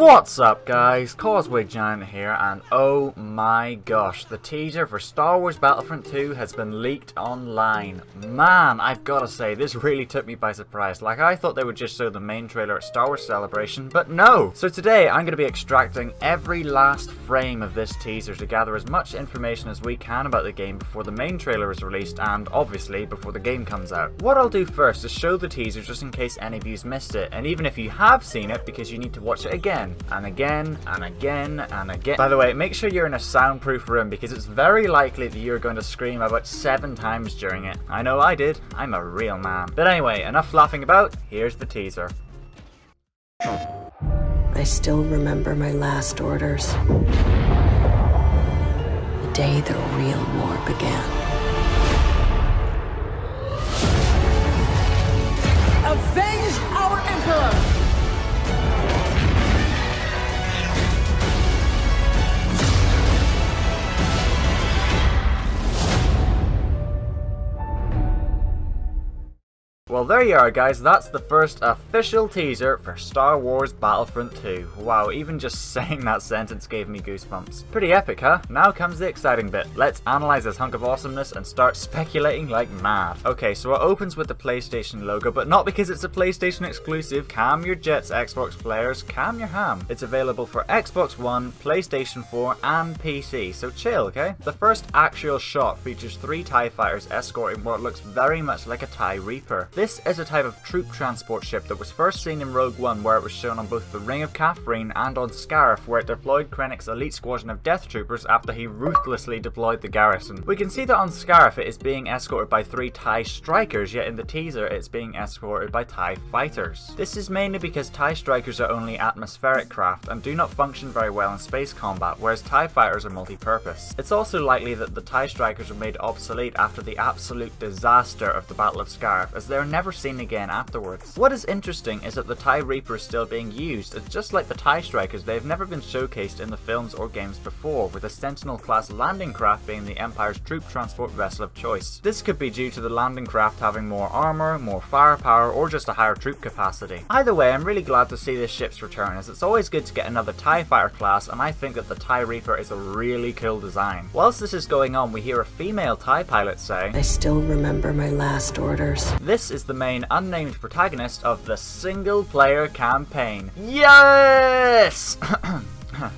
What's up guys, Causeway Giant here, and oh my gosh, the teaser for Star Wars Battlefront 2 has been leaked online. Man, I've gotta say, this really took me by surprise. Like, I thought they would just show the main trailer at Star Wars Celebration, but no! So today, I'm gonna be extracting every last frame of this teaser to gather as much information as we can about the game before the main trailer is released, and obviously, before the game comes out. What I'll do first is show the teaser just in case any of you's missed it, and even if you have seen it, because you need to watch it again. And again, and again, and again. By the way, make sure you're in a soundproof room because it's very likely that you're going to scream about 7 times during it. I know I did. I'm a real man. But anyway, enough laughing about. Here's the teaser. I still remember my last orders. The day the real war began. Avenge our Emperor! Well, there you are guys, that's the first official teaser for Star Wars Battlefront 2. Wow, even just saying that sentence gave me goosebumps. Pretty epic, huh? Now comes the exciting bit. Let's analyze this hunk of awesomeness and start speculating like mad. Okay, so it opens with the PlayStation logo, but not because it's a PlayStation exclusive. Calm your jets, Xbox players, calm your ham. It's available for Xbox One, PlayStation 4, and PC, so chill, okay? The first actual shot features 3 TIE fighters escorting what looks very much like a TIE Reaper. This is a type of troop transport ship that was first seen in Rogue One, where it was shown on both the Ring of Catherine and on Scarif, where it deployed Krennic's elite squadron of Death Troopers after he ruthlessly deployed the garrison. We can see that on Scarif it is being escorted by 3 TIE Strikers, yet in the teaser it's being escorted by TIE Fighters. This is mainly because TIE Strikers are only atmospheric craft and do not function very well in space combat, whereas TIE Fighters are multi-purpose. It's also likely that the TIE Strikers were made obsolete after the absolute disaster of the Battle of Scarif, as they are never seen again afterwards. What is interesting is that the TIE Reaper is still being used, as just like the TIE Strikers, they have never been showcased in the films or games before, with a Sentinel class landing craft being the Empire's troop transport vessel of choice. This could be due to the landing craft having more armor, more firepower, or just a higher troop capacity. Either way, I'm really glad to see this ship's return, as it's always good to get another TIE Fighter class, and I think that the TIE Reaper is a really cool design. Whilst this is going on, we hear a female TIE pilot say, I still remember my last orders. This is the main unnamed protagonist of the single-player campaign. Yes!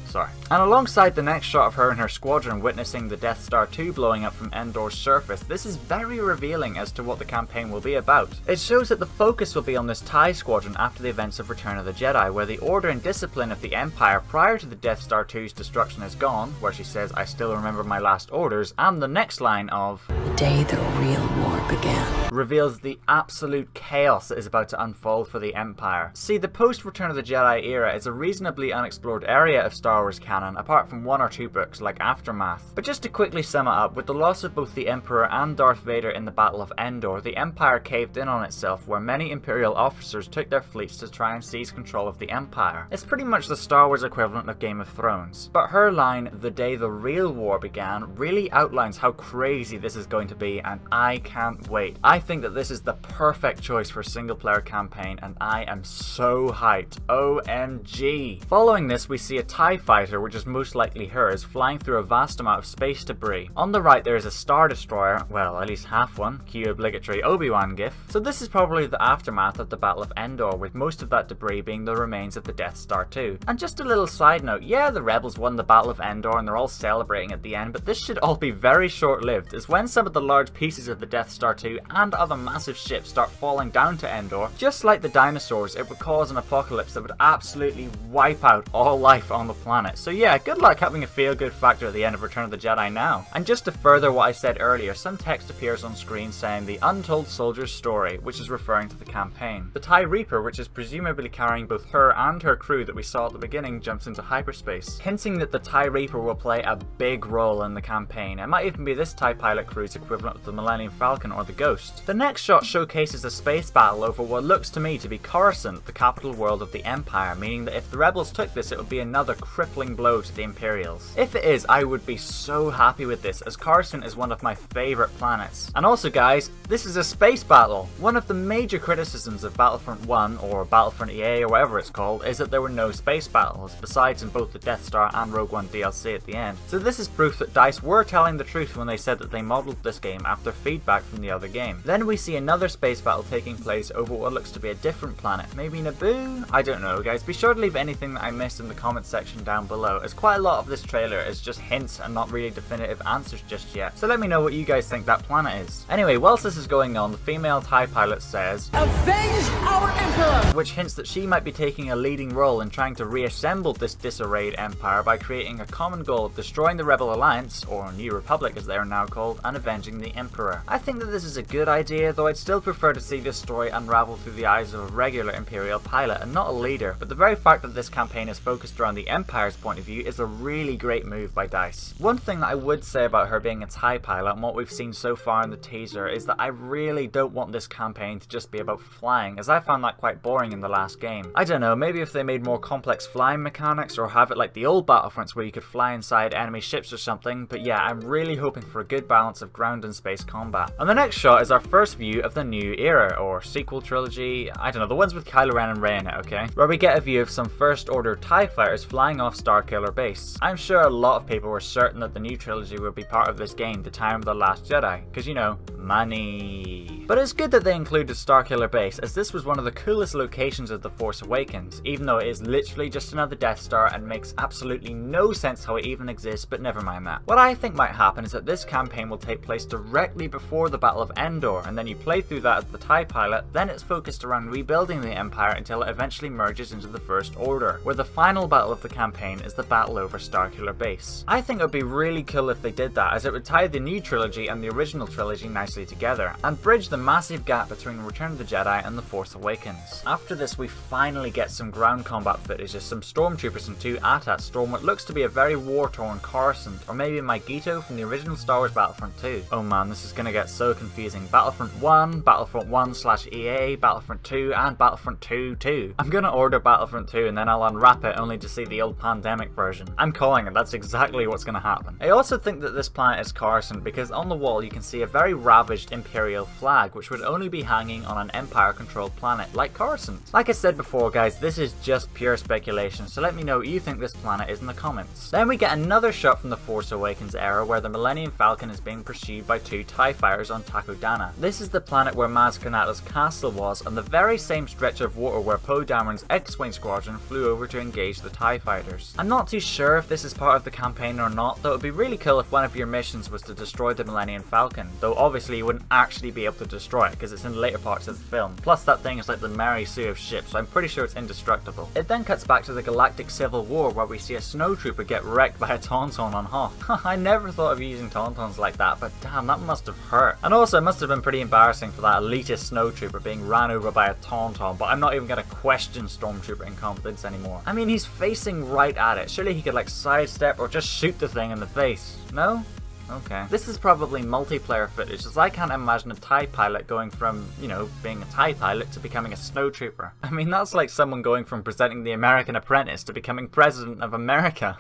Sorry. And alongside the next shot of her and her squadron witnessing the Death Star 2 blowing up from Endor's surface, this is very revealing as to what the campaign will be about. It shows that the focus will be on this TIE squadron after the events of Return of the Jedi, where the order and discipline of the Empire prior to the Death Star 2's destruction is gone, where she says, I still remember my last orders, and the next line of, The day the real war began. Reveals the absolute chaos that is about to unfold for the Empire. See, the post-Return of the Jedi era is a reasonably unexplored area of Star Wars canon, apart from 1 or 2 books like Aftermath. But just to quickly sum it up, with the loss of both the Emperor and Darth Vader in the Battle of Endor, the Empire caved in on itself, where many Imperial officers took their fleets to try and seize control of the Empire. It's pretty much the Star Wars equivalent of Game of Thrones. But her line, the day the real war began, really outlines how crazy this is going to be, and I can't wait. I think that this is the perfect choice for a single player campaign, and I am so hyped. OMG. Following this, we see a TIE Fighter, which is most likely hers, flying through a vast amount of space debris. On the right there is a Star Destroyer, well, at least half one, cue obligatory Obi-Wan gif. So this is probably the aftermath of the Battle of Endor, with most of that debris being the remains of the Death Star 2. And just a little side note, yeah, the rebels won the Battle of Endor and they're all celebrating at the end, but this should all be very short-lived, as when some of the large pieces of the Death Star 2 and other massive ships start falling down to Endor, just like the dinosaurs, it would cause an apocalypse that would absolutely wipe out all life on the planet. So yeah, good luck having a feel-good factor at the end of Return of the Jedi now. And just to further what I said earlier, some text appears on screen saying the Untold Soldier's story, which is referring to the campaign. The TIE Reaper, which is presumably carrying both her and her crew that we saw at the beginning, jumps into hyperspace, hinting that the TIE Reaper will play a big role in the campaign. It might even be this TIE pilot crew's equivalent of the Millennium Falcon or the Ghost. The next shot showcases a space battle over what looks to me to be Coruscant, the capital world of the Empire, meaning that if the rebels took this, it would be another crippling blow blow to the Imperials. If it is, I would be so happy with this, as Coruscant is one of my favourite planets. And also guys, this is a space battle. One of the major criticisms of Battlefront 1, or Battlefront EA or whatever it's called, is that there were no space battles, besides in both the Death Star and Rogue One DLC at the end. So this is proof that DICE were telling the truth when they said that they modelled this game after feedback from the other game. Then we see another space battle taking place over what looks to be a different planet. Maybe Naboo? I don't know guys. Be sure to leave anything that I missed in the comments section down below, as quite a lot of this trailer is just hints and not really definitive answers just yet. So let me know what you guys think that planet is. Anyway, whilst this is going on, the female TIE pilot says, "Avenge our Emperor!" which hints that she might be taking a leading role in trying to reassemble this disarrayed empire by creating a common goal of destroying the Rebel Alliance, or New Republic as they are now called, and avenging the Emperor. I think that this is a good idea, though I'd still prefer to see this story unravel through the eyes of a regular Imperial pilot and not a leader, but the very fact that this campaign is focused around the Empire's point of view is a really great move by DICE. One thing that I would say about her being a TIE pilot and what we've seen so far in the teaser is that I really don't want this campaign to just be about flying, as I found that quite boring in the last game. I don't know, maybe if they made more complex flying mechanics or have it like the old Battlefronts where you could fly inside enemy ships or something, but yeah, I'm really hoping for a good balance of ground and space combat. And the next shot is our first view of the new era, or sequel trilogy, I don't know, the ones with Kylo Ren and Rey in it, okay? Where we get a view of some First Order TIE fighters flying off Starkiller Base. I'm sure a lot of people were certain that the new trilogy would be part of this game, The Time of the Last Jedi, because you know, money. But it's good that they included Starkiller Base, as this was one of the coolest locations of The Force Awakens, even though it is literally just another Death Star and makes absolutely no sense how it even exists, but never mind that. What I think might happen is that this campaign will take place directly before the Battle of Endor, and then you play through that as the TIE pilot, then it's focused around rebuilding the Empire until it eventually merges into the First Order, where the final battle of the campaign is the battle over Starkiller Base. I think it would be really cool if they did that, as it would tie the new trilogy and the original trilogy nicely together, and bridge the massive gap between Return of the Jedi and The Force Awakens. After this, we finally get some ground combat footage as some stormtroopers and two AT-ATs storm what looks to be a very war-torn Coruscant, or maybe Magneto from the original Star Wars Battlefront 2. Oh man, this is gonna get so confusing. Battlefront 1, Battlefront 1/EA, Battlefront 2, and Battlefront 2 too. I'm gonna order Battlefront 2 and then I'll unwrap it only to see the old pandemic version. I'm calling it, that's exactly what's gonna happen. I also think that this planet is Coruscant because on the wall you can see a very ravaged Imperial flag, which would only be hanging on an Empire-controlled planet like Coruscant. Like I said before guys, this is just pure speculation, so let me know what you think this planet is in the comments. Then we get another shot from the Force Awakens era where the Millennium Falcon is being pursued by two TIE fighters on Takodana. This is the planet where Maz Kanata's castle was, and the very same stretch of water where Poe Dameron's X-Wing squadron flew over to engage the TIE fighters. I'm not too sure if this is part of the campaign or not, though it would be really cool if one of your missions was to destroy the Millennium Falcon, though obviously you wouldn't actually be able to destroy it because it's in the later parts of the film. Plus that thing is like the Mary Sue of ships, so I'm pretty sure it's indestructible. It then cuts back to the Galactic Civil War where we see a snowtrooper get wrecked by a Taun-Taun on Hoth. I never thought of using Tauntauns like that, but damn, that must have hurt. And also it must have been pretty embarrassing for that elitist snowtrooper being ran over by a Taun-Taun, but I'm not even gonna question Stormtrooper incompetence anymore. I mean, he's facing right at it. Surely he could like sidestep or just shoot the thing in the face. No? Okay. This is probably multiplayer footage, as I can't imagine a TIE pilot going from, you know, being a TIE pilot to becoming a snowtrooper. I mean, that's like someone going from presenting The American Apprentice to becoming President of America.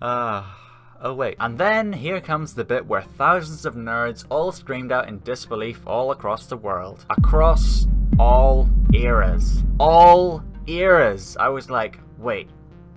Oh wait. And then here comes the bit where thousands of nerds all screamed out in disbelief all across the world. Across all eras. All eras. I was like, wait,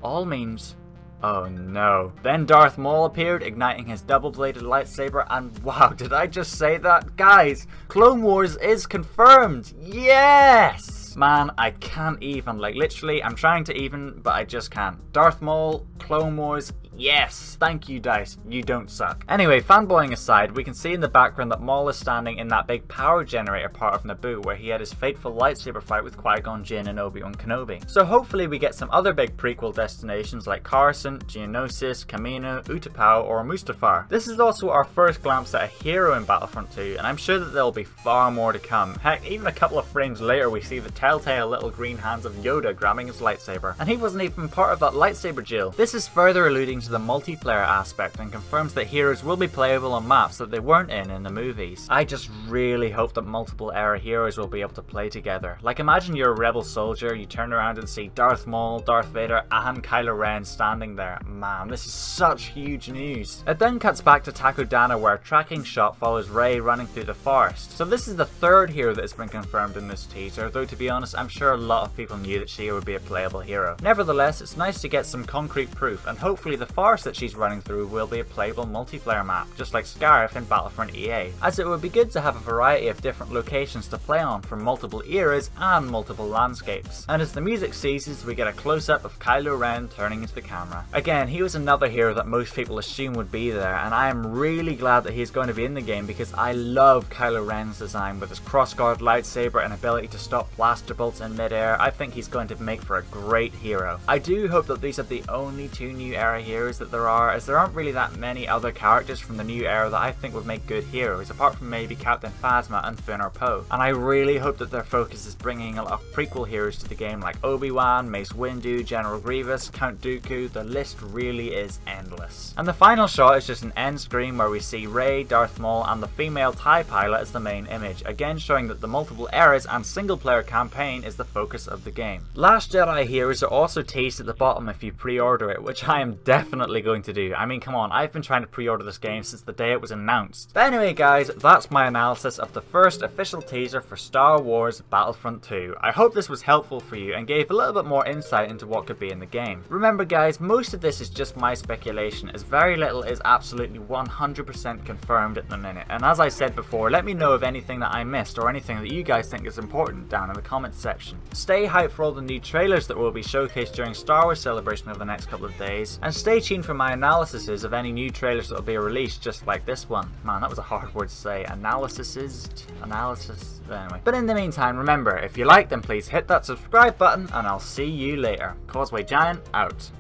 all means... oh no. Then Darth Maul appeared, igniting his double-bladed lightsaber, and wow, did I just say that? Guys, Clone Wars is confirmed! Yes! Man, I can't even, like literally, I'm trying to even, but I just can't. Darth Maul, Clone Wars, yes! Thank you DICE, you don't suck. Anyway, fanboying aside, we can see in the background that Maul is standing in that big power generator part of Naboo where he had his fateful lightsaber fight with Qui-Gon Jinn and Obi-Wan Kenobi. So hopefully we get some other big prequel destinations like Coruscant, Geonosis, Kamino, Utapau, or Mustafar. This is also our first glimpse at a hero in Battlefront 2, and I'm sure that there will be far more to come. Heck, even a couple of frames later we see the telltale little green hands of Yoda grabbing his lightsaber, and he wasn't even part of that lightsaber duel. This is further alluding to into the multiplayer aspect and confirms that heroes will be playable on maps that they weren't in the movies. I just really hope that multiple era heroes will be able to play together. Like, imagine you're a rebel soldier, you turn around and see Darth Maul, Darth Vader and Kylo Ren standing there. Man, this is such huge news. It then cuts back to Takodana where a tracking shot follows Rey running through the forest. So this is the third hero that has been confirmed in this teaser, though to be honest I'm sure a lot of people knew that she would be a playable hero. Nevertheless, it's nice to get some concrete proof, and hopefully the forest that she's running through will be a playable multiplayer map, just like Scarif in Battlefront EA, as it would be good to have a variety of different locations to play on from multiple eras and multiple landscapes. And as the music ceases, we get a close-up of Kylo Ren turning into the camera. Again, he was another hero that most people assume would be there, and I am really glad that he's going to be in the game because I love Kylo Ren's design with his crossguard lightsaber and ability to stop blaster bolts in midair. I think he's going to make for a great hero. I do hope that these are the only two new era heroes that there are, as there aren't really that many other characters from the new era that I think would make good heroes, apart from maybe Captain Phasma and Finn or Poe. And I really hope that their focus is bringing a lot of prequel heroes to the game like Obi-Wan, Mace Windu, General Grievous, Count Dooku. The list really is endless. And the final shot is just an end screen where we see Rey, Darth Maul and the female TIE pilot as the main image, again showing that the multiple eras and single player campaign is the focus of the game. Last Jedi heroes are also teased at the bottom if you pre-order it, which I am definitely going to do. I mean, come on, I've been trying to pre-order this game since the day it was announced. But anyway guys, that's my analysis of the first official teaser for Star Wars Battlefront 2. I hope this was helpful for you and gave a little bit more insight into what could be in the game. Remember guys, most of this is just my speculation, as very little is absolutely 100% confirmed at the minute. And as I said before, let me know of anything that I missed or anything that you guys think is important down in the comments section. Stay hyped for all the new trailers that will be showcased during Star Wars Celebration over the next couple of days, and stay tuned for my analyses of any new trailers that will be released, just like this one. Man, that was a hard word to say. Analysis. Anyway. But in the meantime, remember, if you like, then please hit that subscribe button, and I'll see you later. Causeway Giant out.